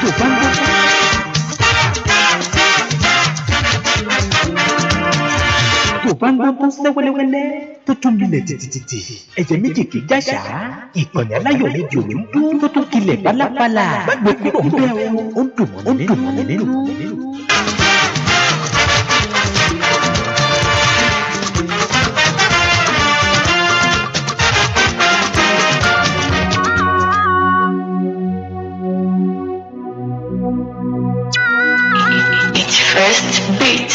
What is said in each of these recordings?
tó bá ń gbọ́ tó bá ń gbọ́ tó ń sẹ́ wẹ́lẹ́wẹ́lẹ́ tó tún milẹ̀ tìtìtìtì ẹ̀jẹ̀ méjì kì í jáṣà ìkànnì aláyọ̀ rédíò ló ń dún tó tún kilẹ̀ bálabàlà gbàgbé kúrò ń bẹ́ẹ̀ ó ń dùn mọ́ nínú. First beat.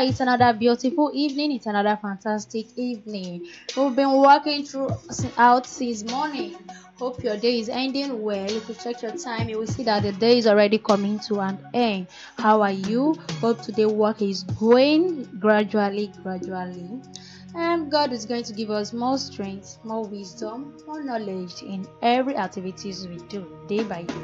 It's another beautiful evening. It's another fantastic evening. We've been working throughout since morning. Hope your day is ending well. If you check your time, you will see that the day is already coming to an end. How are you? Hope today work is going gradually. God is going to give us more strength, more wisdom, more knowledge in every activities we do day by day.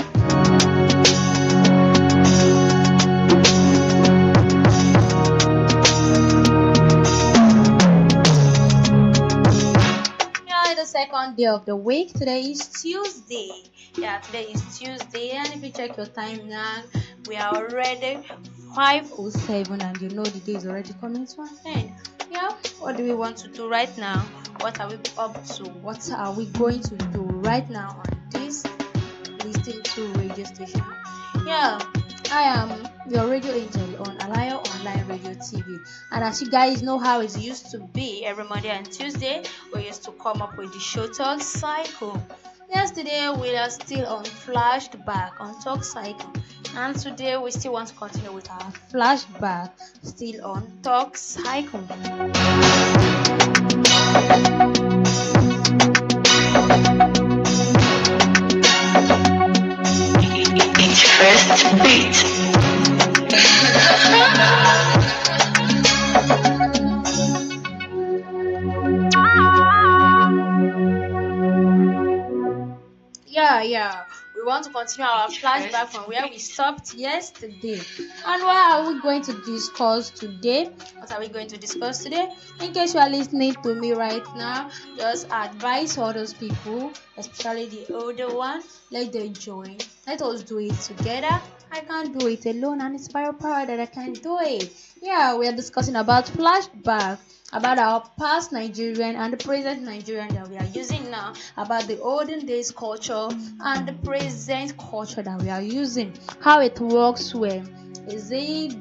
The second day of the week. Today is Tuesday. Today is Tuesday, and if you check your time now, we are already 5:07, and you know the day is already coming to an end. What do we want to do right now? What are we up to? What are we going to do right now on this listening to radio station? I am your radio angel on Alayo Online Radio TV, and as you guys know how it used to be, every Monday and Tuesday we used to come up with the show talk cycle. Yesterday we are still on flashback on talk cycle, and today we still want to continue with our flashback still on talk cycle. It's first beat. We want to continue our flashback from where we stopped yesterday. And what are we going to discuss today? What are we going to discuss today? In case you are listening to me right now, just advise all those people, especially the older one, let them join. Let us do it together. I can't do it alone, and it's by your power that I can do it. We are discussing about flashback, about our past Nigerian and the present Nigerian that we are using now, about the olden days culture and the present culture that we are using, how it works well. Is it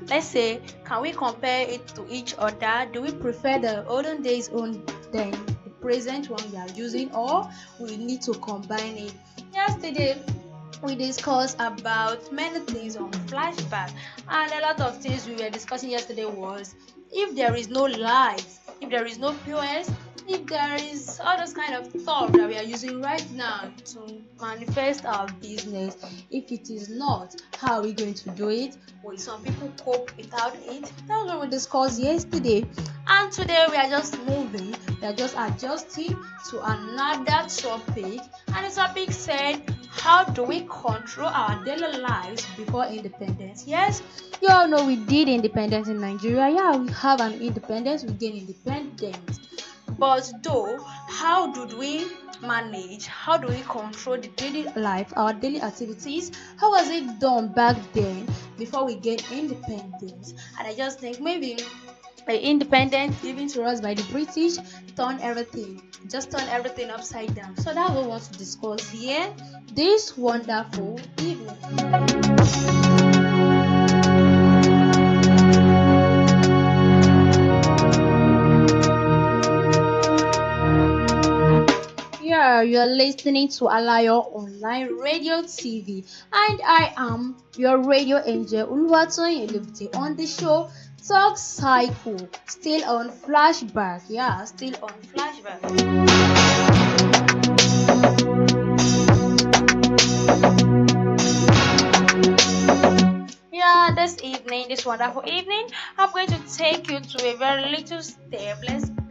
let's say, can we compare it to each other? Do we prefer the olden days than the present one we are using, or we need to combine it? Yesterday we discussed about many things on flashback, and a lot of things we were discussing yesterday was, if there is no light, if there is no POS, if there is all those kind of thought that we are using right now to manifest our business, if it is not, how are we going to do it? Will some people cope without it? That was what we discussed yesterday. And today we are just we are just adjusting to another topic, and the topic said, how do we control our daily lives before independence? Yes, you all know we did independence in Nigeria. Yeah, we have an independence, we gain independence. But though, how did we manage? How do we control the daily life, our daily activities? How was it done back then before we get independence? And I just think maybe independence given to us by the British turn everything, just turn everything upside down. So that's what we want to discuss here this wonderful evening. Yeah, you're listening to Alayo Online Radio TV, and I am your radio angel Uluwatoyin Elubite on the show Talk Cycle, still on flashback. Yeah, still on flashback. Yeah, this evening, this wonderful evening, I'm going to take you to a very little step.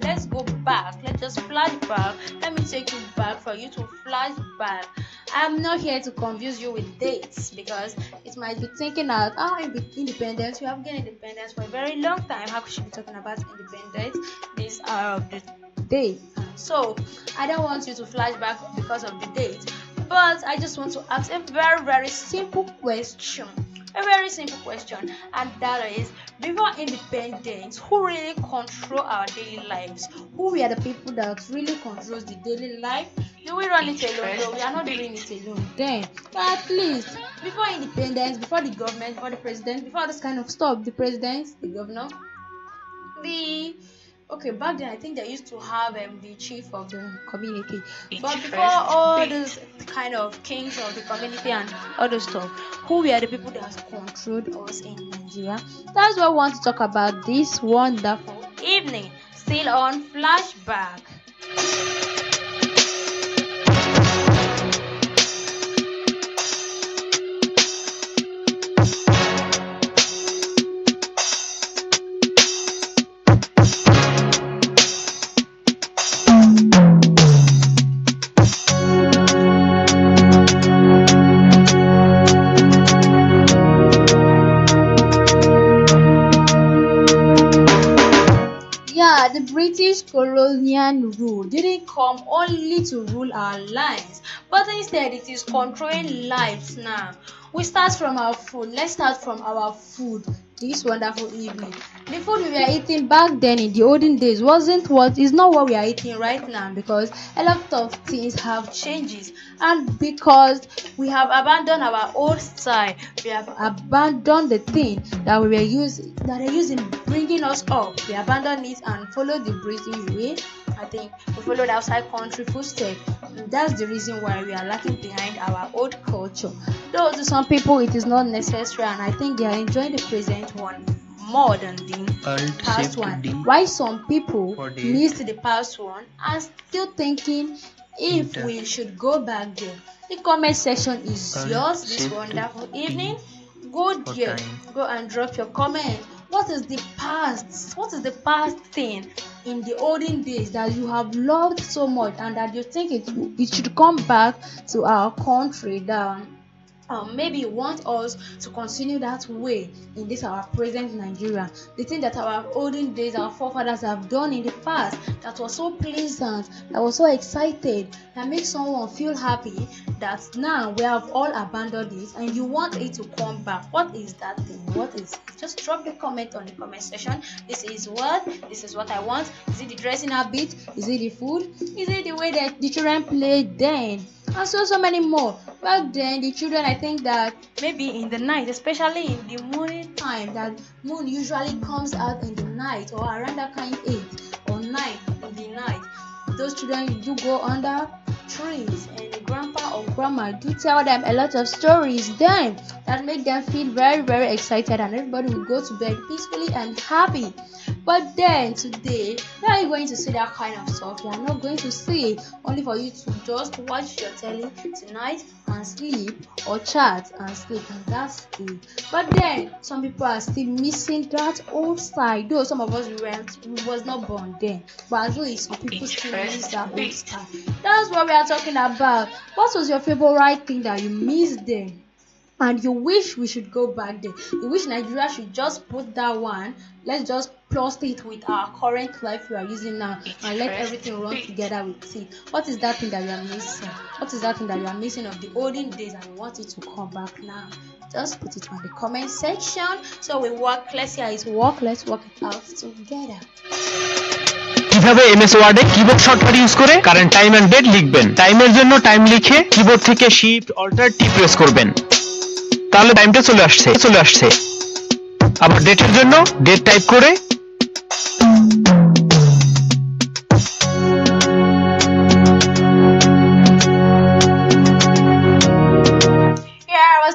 Let's go back. Let's just flash back. Let me take you back for you to flash back. I'm not here to confuse you with dates because it might be thinking out independence. We have gained independence for a very long time. How could she be talking about independence this hour of the day? So I don't want you to flash back because of the date, but I just want to ask a very, very simple question. A very simple question, and that is, before independence, who really control our daily lives? Who were the people that really controls the daily life? Do we run it alone? No, we are not doing it alone. Then, but at least before independence, before the government, before the president, before this kind of stuff, the president, the governor, back then I think they used to have the chief of the community. But before all those kind of kings of the community and other stuff, who were the people that controlled us in Nigeria? That's what I want to talk about this wonderful evening. Still on flashback. The British colonial rule didn't come only to rule our lives, but instead it is controlling lives now. We start from our food. Let's start from our food this wonderful evening. The food we were eating back then in the olden days is not what we are eating right now, because a lot of things have changes, and because we have abandoned our old style, we have abandoned the thing that we were using, that are using bringing us up. We abandoned it and followed the British way. I think we followed outside country footsteps. That's the reason why we are lacking behind our old culture. Though to some people it is not necessary, and I think they are enjoying the present one more than the past one. Why some people missed the past one and still thinking if we should go back there. The comment section is yours this wonderful evening. Go there, go and drop your comment. What is the past? What is the past thing in the olden days that you have loved so much and that you think it should come back to our country? That maybe you want us to continue that way in this our present Nigeria. The thing that our olden days, our forefathers have done in the past, that was so pleasant, that was so excited, that makes someone feel happy, that now we have all abandoned it and you want it to come back. What is that thing? What is it? Just drop the comment on the comment section. This is what I want. Is it the dressing habit? Is it the food? Is it the way that the children played then? And so many more. Back then, the children, I think that maybe in the night, especially in the morning time, that moon usually comes out in the night or around that kind 8 or 9 in the night. Those children do go under trees, and the grandpa or grandma do tell them a lot of stories then that make them feel very, very excited, and everybody will go to bed peacefully and happy. But then today, where are you going to see that kind of stuff? You are not going to see it, only for you to just watch your telly tonight and sleep, or chat and sleep, and that's it. But then some people are still missing that old side. Though some of us we was not born then, but at least some people still miss that old side. That's what we are talking about. What was your favorite thing that you missed then, and you wish we should go back there? You wish Nigeria should just put that one, let's just plus it with our current life we are using now, and let everything run together with it. What is that thing that you are missing? What is that thing that you are missing of the olden days and you want it to come back now? Just put it on the comment section. So we work. Let's see how it work. Let's work it out together. কিভাবে MS ওয়ার্ডে keyboard shortcut use করে current time and date লিখবেন। টাইমের জন্য time লিখে keyboard থেকে shift alter টি press করবেন, তাহলে টাইমটা চলে আসছে। আবার ডেটের জন্য ডেট টাইপ করে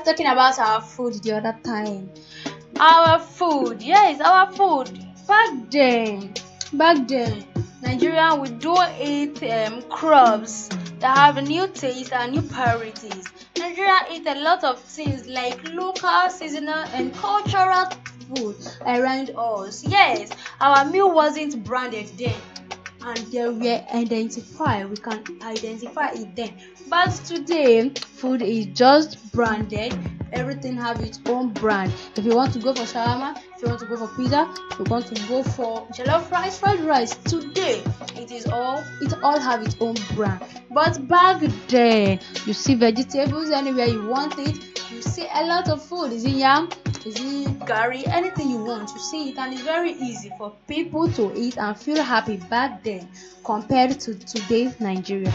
talking about our food the other time. Our food, yes, our food. Back then, Nigeria, we do eat crops that have a new taste and new priorities. Nigeria eat a lot of things like local, seasonal, and cultural food around us. Yes, our meal wasn't branded then, and they were identified. We can identify it then. But today, food is just branded. Everything have its own brand. If you want to go for shawarma, if you want to go for pizza, if you want to go for jollof rice, fried rice, today it all have its own brand. But back then, you see vegetables anywhere you want it. You see a lot of food. Is it yam? Is it curry? Anything you want, you see it, and it's very easy for people to eat and feel happy back then compared to today's Nigeria.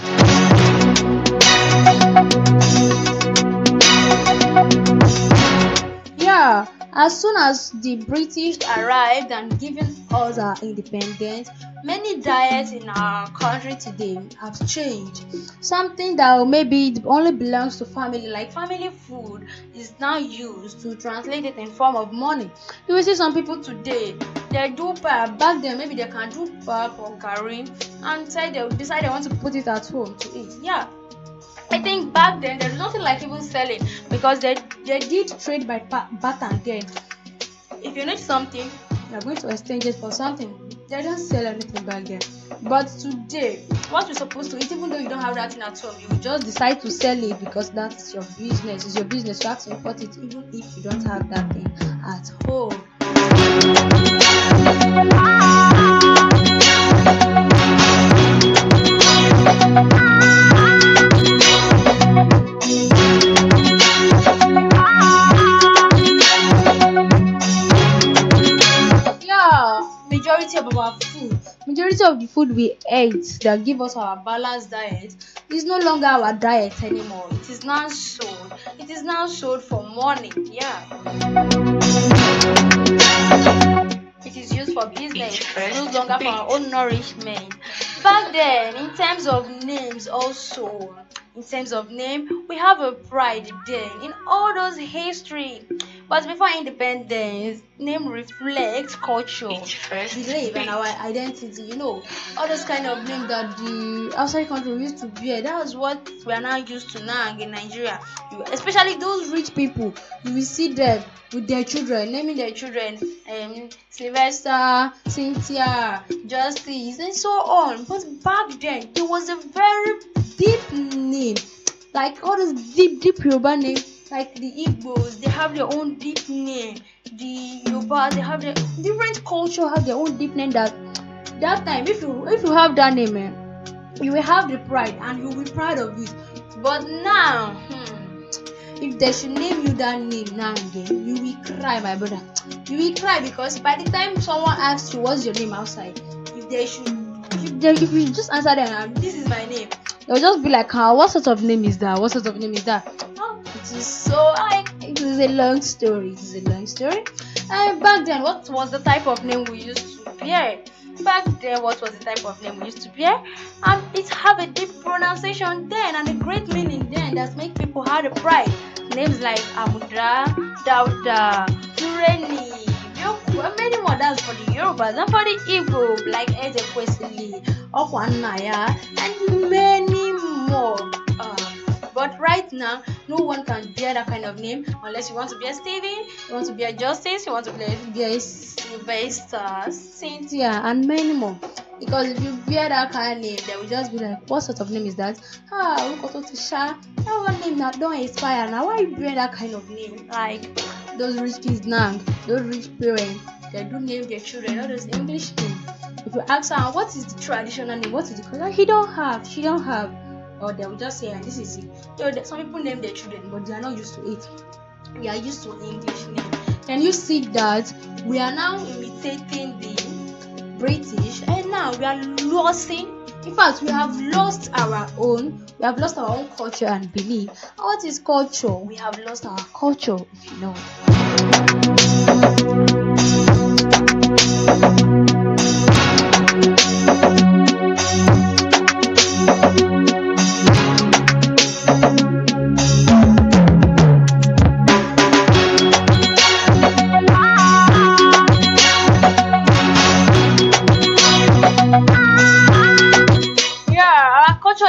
Yeah, as soon as the British arrived and given us our independence, many diets in our country today have changed. Something that maybe only belongs to family, like family food, is now used to translate it in form of money. You will see some people today, they do pap. Back then, maybe they can do pap or curry, and they decide they want to put it at home to eat. Yeah. I think back then there's nothing like even selling, because they did trade by barter then. If you need something, you're going to exchange it for something. They don't sell anything back then. But today, what you're supposed to eat, even though you don't have that thing at home, you just decide to sell it because that's your business. It's your business. You have to import it even if you don't have that thing at home. Majority of the food we ate that give us our balanced diet is no longer our diet anymore. It is now sold. It is now sold for money. Yeah. It is used for business. It's no longer for our own nourishment. Back then, in terms of names also, in terms of name, we have a pride then in all those history. But before independence, name reflects culture, belief, and our identity. You know, all those kind of names that the outside country used to bear. That's what we are now used to now in Nigeria. Especially those rich people, you will see them with their children, naming their children Sylvester, Cynthia, Justice, and so on. But back then, it was a very deep name, like all those deep Yoruba names. Like the Igbos, they have their own deep name. The Yoruba, they have their different culture, have their own deep name. That time, if you have that name, you will have the pride and you will be proud of it. But now, if they should name you that name now and then, you will cry, my brother. You will cry, because by the time someone asks you what's your name outside, if you just answer them, this is my name, they'll just be like, what sort of name is that? What sort of name is that? It is so it is a long story. And back then, what was the type of name we used to bear? And it have a deep pronunciation then and a great meaning then that make people have a pride. Names like Amudra, Dauda, Tureni, Yoku, Well, many more. That's for the Yorubas and for the Igbo, like Ezekwesili, Okwanaya, and many more. But right now, no one can bear that kind of name unless you want to be a Steven, you want to be a Justice, you want to be a Sylvester, Cynthia, and many more. Because if you bear that kind of name, they will just be like, what sort of name is that? That one name that don't inspire. Now, why you bear that kind of name? Like those rich kids now, those rich parents, they do name their children all those English names. If you ask her, what is the traditional name? What is the color? He don't have, she don't have. Or they will just say, this is it. Some people name their children, but they are not used to it. We are used to English name. Can you see that we are now imitating the British, and now we are losing? In fact, we have lost our own. We have lost our own culture and belief. And what is culture? We have lost our culture, if you know.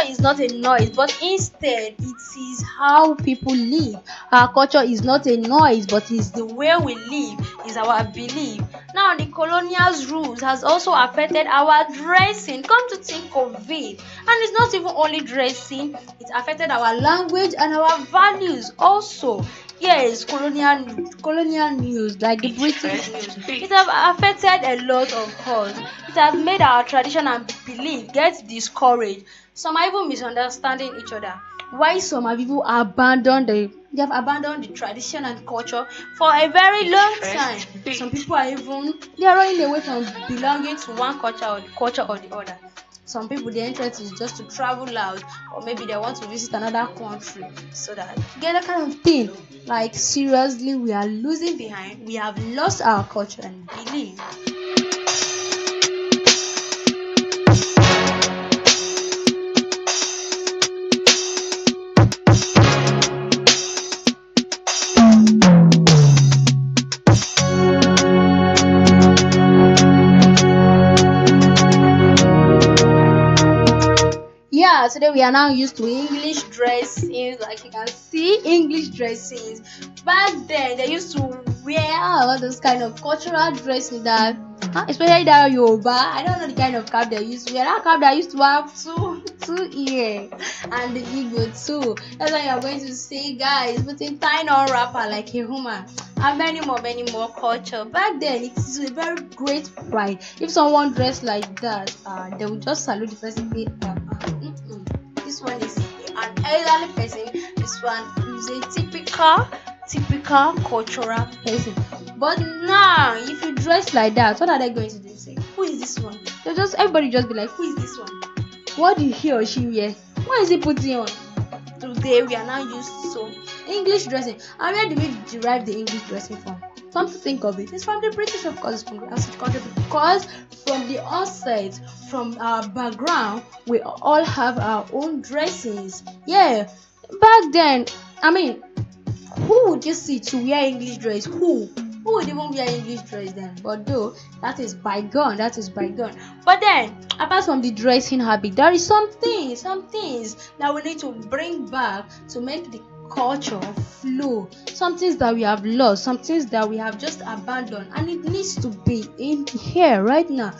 Is not a noise, but instead it is how people live. Our culture is not a noise, but is the way we live, is our belief. Now the colonial's rules has also affected our dressing. Come to think of it, and it's not even only dressing, it affected our language and our values also. Yes, colonial news like the British news. It has affected a lot of us. It has made our tradition and belief get discouraged. Some are even misunderstanding each other. Why some have even abandoned the tradition and culture for a very long time. Some people are running away from belonging to one culture or the other. Some people, their interest is just to travel out, or maybe they want to visit another country, so that get that kind of thing. Like seriously, we are losing behind. We have lost our culture and belief. Today we are now used to English dressings, like you can see English dressings. Back then they used to wear all those kind of cultural dressing that, especially that Yoruba. I don't know the kind of cap they used to wear. That cap that used to have two ears, and the Igbo too. That's why you are going to see guys putting tie on wrapper like a woman. And many more culture. Back then it is a very great pride. If someone dressed like that, they would just salute the person. This one is an elderly person. This one is a typical cultural person. But now, if you dress like that, what are they going to do? Say, who is this one? Everybody just be like, who is this one? What did he or she wear? What is he putting on? Today we are now used to English dressing. And where do we derive the English dressing from? Come to think of it, it's from the British, of course, from the acid country, because from the onset, from our background, we all have our own dressings. Yeah, back then, who would you see to wear English dress? Who would even wear English dress then? But though, that is bygone. But then, apart from the dressing habit, there is some things that we need to bring back to make the culture flow. Some things that we have lost, some things that we have just abandoned, and it needs to be in here right now.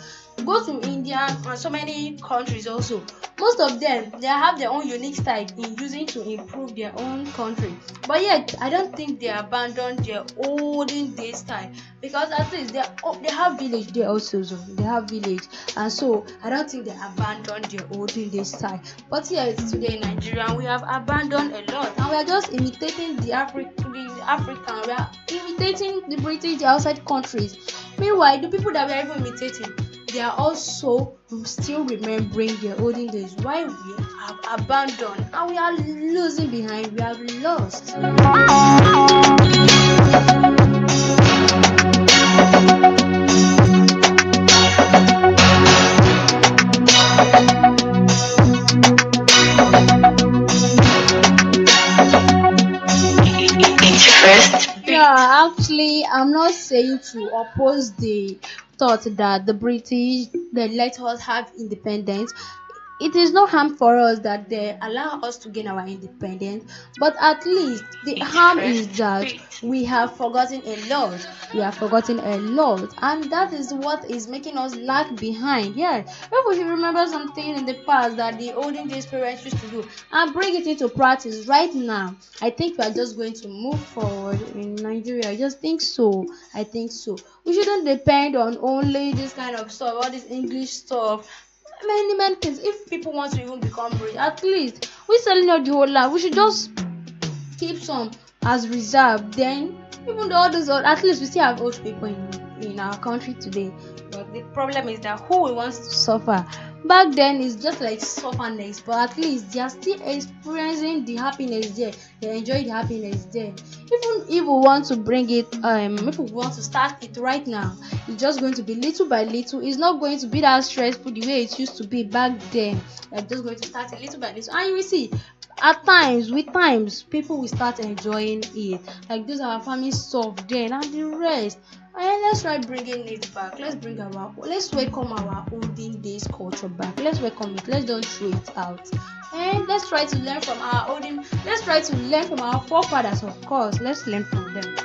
Go to India and so many countries also. Most of them, they have their own unique style in using to improve their own country. But yet, I don't think they abandoned their olden day style, because at least they have village there also. So they have village, and so I don't think they abandoned their olden day style. But yet today in Nigeria, we have abandoned a lot, and we are just imitating the African. We are imitating the British, the outside countries. Meanwhile, the people that we are even imitating, they are also still remembering their olden days. Why we have abandoned and we are losing behind, we have lost. It's first Yeah, actually, I'm not saying to oppose the thought that the British they let us have independence. It is no harm for us that they allow us to gain our independence, but at least the harm is Interest that beat. we have forgotten a lot. We have forgotten a lot, and that is what is making us lag behind. Yeah, if we should remember something in the past that the olden days parents used to do and bring it into practice right now, I think we are just going to move forward in Nigeria. I just think so. I think so. We shouldn't depend on only this kind of stuff, all this English stuff. Many things. If people want to even become rich, at least we selling out the whole land. We should just keep some as reserve. Then even though all those at least we still have old people in our country today. But the problem is that who wants to suffer? Back then it's just like sufferness, but at least they are still experiencing the happiness there. They enjoy the happiness there. Even if we want to bring it, if we want to start it right now, it's just going to be little by little. It's not going to be that stressful the way it used to be back then. They're just going to start it little by little, and you will see at times with times people will start enjoying it, like those our family stuff then and the rest. And let's try bringing it back. Let's welcome our olden days culture back. Let's welcome it. Let's don't throw it out. And let's try to learn from our olden. Let's try to learn from our forefathers, of course. Let's learn from them.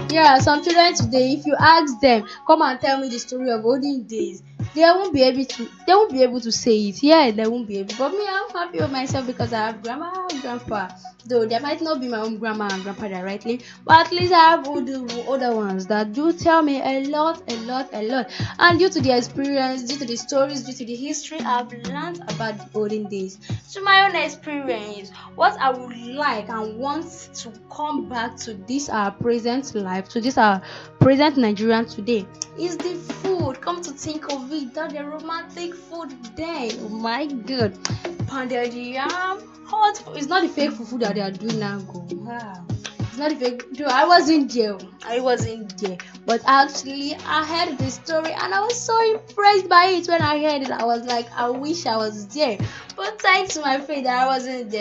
Yeah, some children today, if you ask them, come and tell me the story of olden days, they won't be able to say it. Yeah, they won't be able. But me, I'm happy with myself because I have grandma and grandpa. Though they might not be my own grandma and grandpa directly, but at least I have older ones that do tell me a lot. And due to the experience, due to the stories, due to the history, I've learned about the olden days. To my own experience, what I would like and want to come back to this our present life, to this our present Nigerian today, is the food. Come to think of it, that the romantic food then. Oh my god. Pounded yam, hot food. It's not the fake food that they are doing now. Go. Wow. It's not the fake. No, I wasn't there. But actually, I heard the story and I was so impressed by it when I heard it. I was like, I wish I was there. But thanks to my faith that I wasn't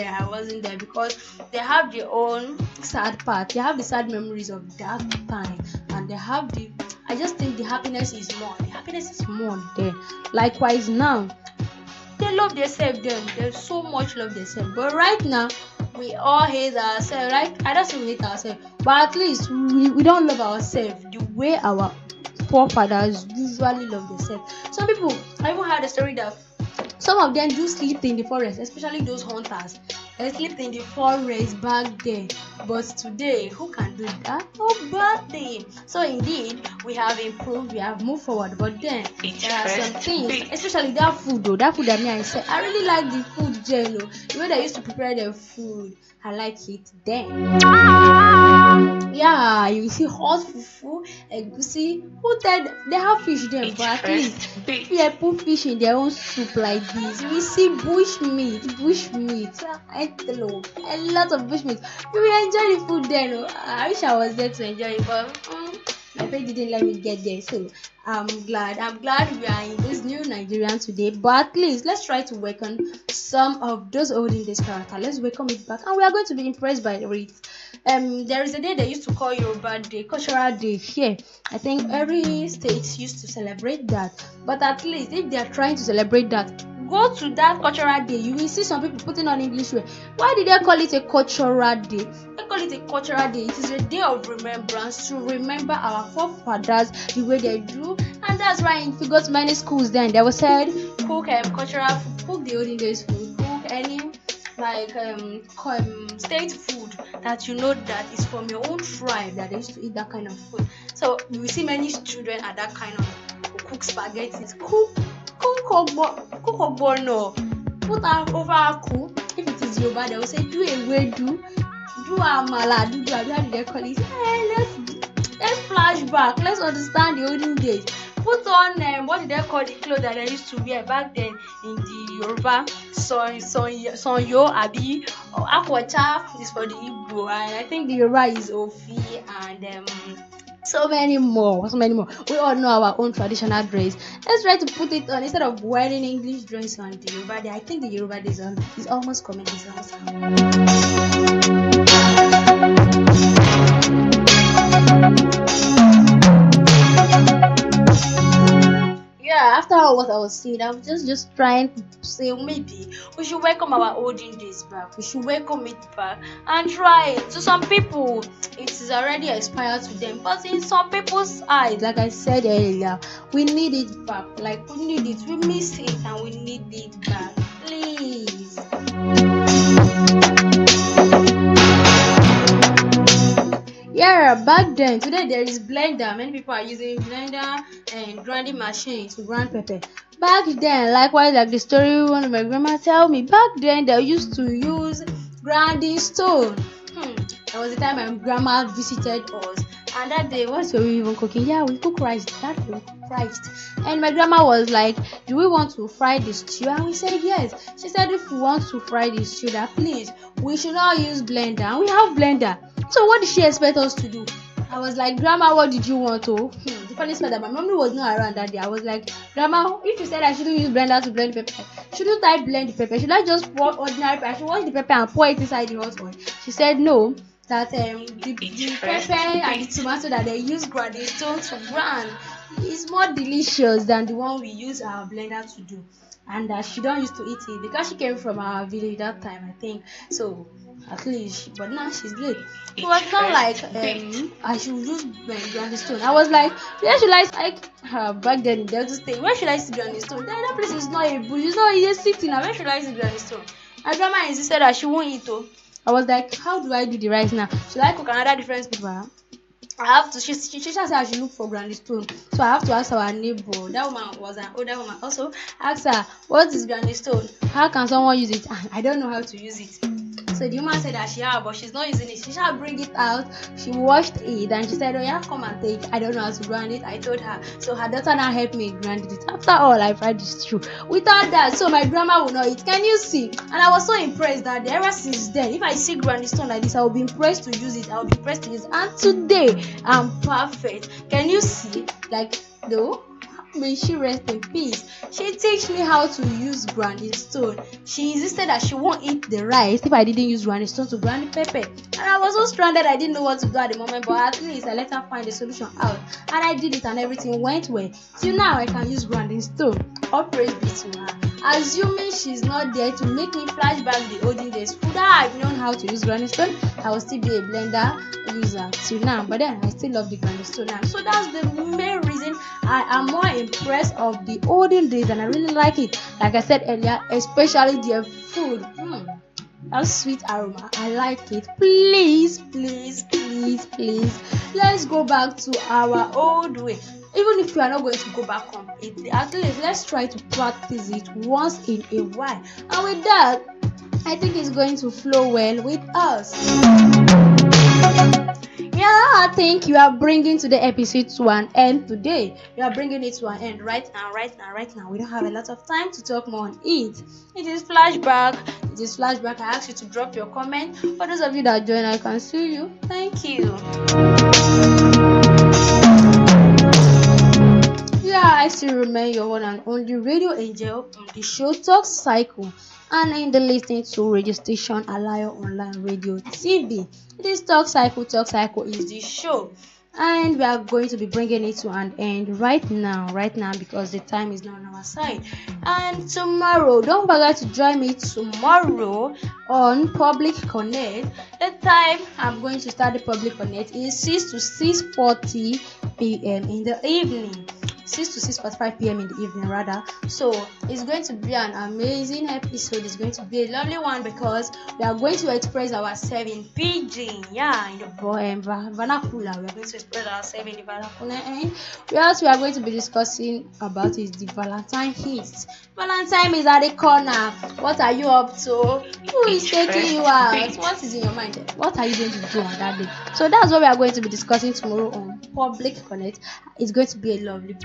there because they have their own sad part. They have the sad memories of that time, and they have the. I just think the happiness is more. The happiness is more there. Likewise now. They love themselves then. They so much love themselves. But right now, we all hate ourselves. Like I don't say we hate ourselves, but at least we don't love ourselves the way our forefathers usually love themselves. Some people, I even heard a story that some of them do sleep in the forest, especially those hunters. They sleep in the forest back then. But today, who can do that? Nobody. So indeed, we have improved, we have moved forward. But then there are some things, especially that food though. That food that me I said, I really like the food, Jello. The way they used to prepare their food, I like it then. Yeah, you see hot fufu, egusi. Who said they have fish there? But at least if they put fish in their own soup like this, we see bush meat, antelope, a lot of bush meat. We will enjoy the food then. Oh. I wish I was there to enjoy it, but my parents didn't let me get there. So I'm glad we are in this new Nigerian today. But at least let's try to work on some of those olden days character. Let's welcome it back, and we are going to be impressed by it. There is a day they used to call Yoruba Day, Cultural Day here. I think every state used to celebrate that. But at least if they are trying to celebrate that, go to that cultural day. You will see some people putting on English way. Why did they call it a cultural day? They call it a cultural day. It is a day of remembrance to remember our forefathers, the way they do. And that's why if you go to many schools then they will say cook cultural food, cook the olden days food, cook any like state food that you know that is from your own tribe that they used to eat that kind of food. So you will see many children at that kind of cook spaghetti, cook ogbono, put over aku. If it is Yoruba, they will say do ewedu, do amala, do how do they call it? Let's flashback. Let's understand the olden days. Put on what did they call the clothes that they used to wear back then in the Yoruba? Sonyo, Abi, Akwacha is for the Igbo, and I think the Yoruba is Ofi and So many more, so many more. We all know our own traditional dress. Let's try to put it on instead of wearing English dress on the Yoruba Day. I think the Yoruba Day is almost coming. This house. Yeah, after all what I was saying, I was just trying to say maybe we should welcome our olden days back. We should welcome it back and try it. To some people, it is already expired to them, but in some people's eyes, like I said earlier, we need it back. Like we need it, we miss it, and we need it back. Please. Yeah, back then, today there is blender. Many people are using blender and grinding machine to grind pepper. Back then, likewise, like the story one of my grandma tell me, back then they used to use grinding stone. That was the time my grandma visited us, and that day, what were we even cooking? Yeah, we cook rice. That day we cook rice, and my grandma was like, "Do we want to fry the stew?" And we said yes. She said, "If we want to fry the stew, that please we should not use blender." And we have blender. So what did she expect us to do? I was like, "Grandma, what did you want to?" The funny part that my mommy was not around that day. I was like, "Grandma, if you said I shouldn't use blender to blend pepper, shouldn't I blend the pepper? Should I just pour ordinary pepper? I should wash the pepper and pour it inside the hot oil?" She said no. That the pepper and the tomato that they use grinding stone to grind is more delicious than the one we use our blender to do, and that she don't used to eat it because she came from our village that time, I think. So at least, but now she's late. It was not like I should use grinding stone. I was like, where should I back then in Delta State? Where should I see grinding stone? That place is not a bush. It's not a city now. Where should I see grinding stone? My grandma insisted that she won't eat though. I was like, how do I do the rice now? Should I cook another different paper? I have to. She said I should look for grinding stone. So I have to ask our neighbor. That woman was an older woman. Also, ask her, what is grinding stone? How can someone use it? I don't know how to use it. So the woman said that she had, but she's not using it. She shall bring it out. She washed it and she said, "Oh yeah, come and take it." I don't know how to grind it. I told her. So her daughter now helped me grind it. After all, I tried this through. Without that, so my grandma will not eat. Can you see? And I was so impressed that ever since then, if I see grinding stone like this, I will be impressed to use it. I will be impressed to use it. And today, I'm perfect. Can you see? Like, though. May she rest in peace. She teach me how to use grinding stone. She insisted that she won't eat the rice if I didn't use grinding stone to grind the pepper. And I was so stranded, I didn't know what to do at the moment, but at least I let her find a solution out. And I did it and everything went well. Till now I can use grinding stone. All praise be to her. Assuming she's not there to make me flashback the olden days, would I have known how to use grinding stone? I will still be a blender user till now, but then I still love the grinding stone now. So that's the main reason I am more impressed of the olden days, and I really like it. Like I said earlier, especially their food. That sweet aroma, I like it. Please, please, please, please, let's go back to our old way. Even if we are not going to go back completely, at least let's try to practice it once in a while. And with that, I think it's going to flow well with us. Yeah, I think you are bringing today's episode to an end today. You are bringing it to an end right now. We don't have a lot of time to talk more on it. It is flashback. I ask you to drop your comment. For those of you that join, I can see you. Thank you. Yeah, I still remain your one and only radio angel on the show Talk Cycle, and in the listening to radio station Alayo Online Radio TV. This Talk Cycle is the show, and we are going to be bringing it to an end right now because the time is now on our side. And tomorrow, don't forget to join me tomorrow on Public Connect. The time I'm going to start the Public Connect is 6 to 6:40 p.m. in the evening. 6 to 6:45 p.m. in the evening rather. So it's going to be an amazing episode. It's going to be a lovely one because we are going to express ourselves in pidgin, in the vernacular. We are going to express ourselves in the vernacular, and we are going to be discussing about is the Valentine hits. Valentine is at the corner. What are you up to? Who is taking you out? What is in your mind? What are you going to do on that day? So that's what we are going to be discussing tomorrow on Public Connect. It's going to be a lovely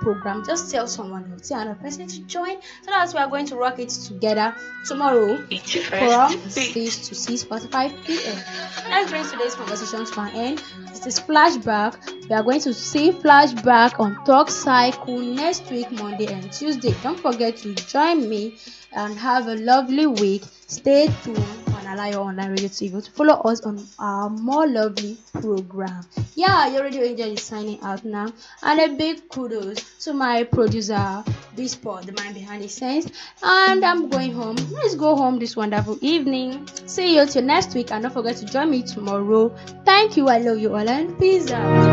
program. Just tell someone else, another person to join. So that's why we are going to rock it together tomorrow from 6 to 6:45 p.m. Let's bring today's conversation to an end. This is Flashback We are going to see flashback on Talk Cycle next week, Monday and Tuesday. Don't forget to join me and have a lovely week. Stay tuned on Alayo Online Radio TV to follow us on our more lovely program. Yeah, your radio angel is signing out now. And a big kudos to my producer, B-Sport, the man behind the scenes. And I'm going home. Let's go home this wonderful evening. See you till next week. And don't forget to join me tomorrow. Thank you. I love you all. And peace out.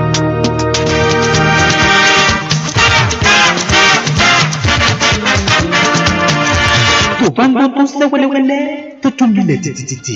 Tó bá ń gbọ́ tó ń sẹ́ wẹ́lẹ́wẹ́lẹ́ tó tún milẹ̀ tìtìtìtì.